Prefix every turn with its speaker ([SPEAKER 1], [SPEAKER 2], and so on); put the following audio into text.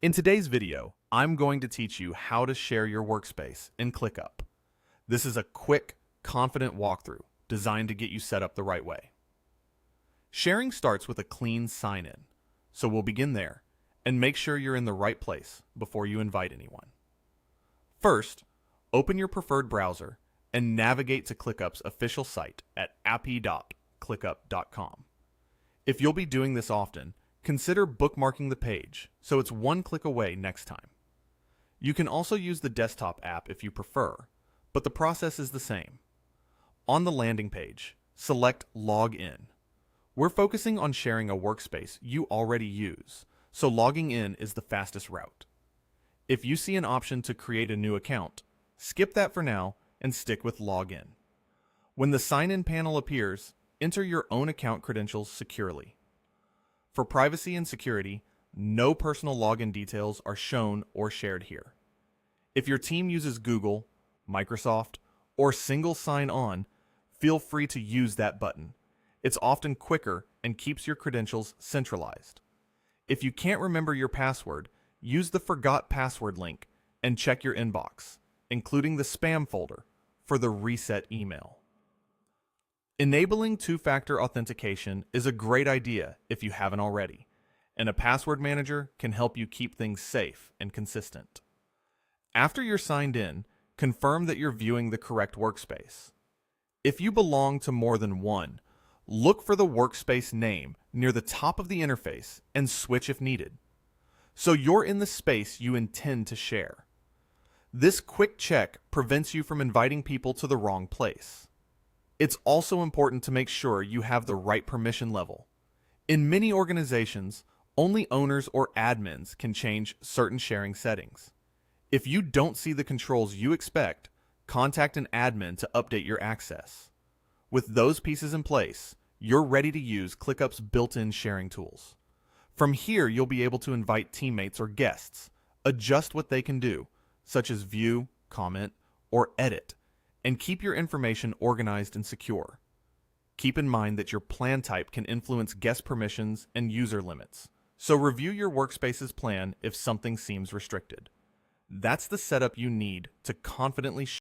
[SPEAKER 1] In today's video, I'm going to teach you how to share your workspace in ClickUp. This is a quick, confident walkthrough designed to get you set up the right way. Sharing starts with a clean sign-in, so we'll begin there and make sure you're in the right place before you invite anyone. First, open your preferred browser and navigate to ClickUp's official site at appy.clickup.com. If you'll be doing this often, consider bookmarking the page so it's one click away next time. You can also use the desktop app if you prefer, but the process is the same. On the landing page, select Log In. We're focusing on sharing a workspace you already use, so logging in is the fastest route. If you see an option to create a new account, skip that for now and stick with Login. When the sign-in panel appears, enter your own account credentials securely. For privacy and security, no personal login details are shown or shared here. If your team uses Google, Microsoft, or single sign-on, feel free to use that button. It's often quicker and keeps your credentials centralized. If you can't remember your password, use the Forgot Password link and check your inbox, including the spam folder, for the reset email. Enabling two-factor authentication is a great idea if you haven't already, and a password manager can help you keep things safe and consistent. After you're signed in, confirm that you're viewing the correct workspace. If you belong to more than one, look for the workspace name near the top of the interface and switch if needed, so you're in the space you intend to share. This quick check prevents you from inviting people to the wrong place. It's also important to make sure you have the right permission level. In many organizations, only owners or admins can change certain sharing settings. If you don't see the controls you expect, contact an admin to update your access. With those pieces in place, you're ready to use ClickUp's built-in sharing tools. From here, you'll be able to invite teammates or guests, adjust what they can do, such as view, comment, or edit, and keep your information organized and secure. Keep in mind that your plan type can influence guest permissions and user limits, so review your workspace's plan if something seems restricted. That's the setup you need to confidently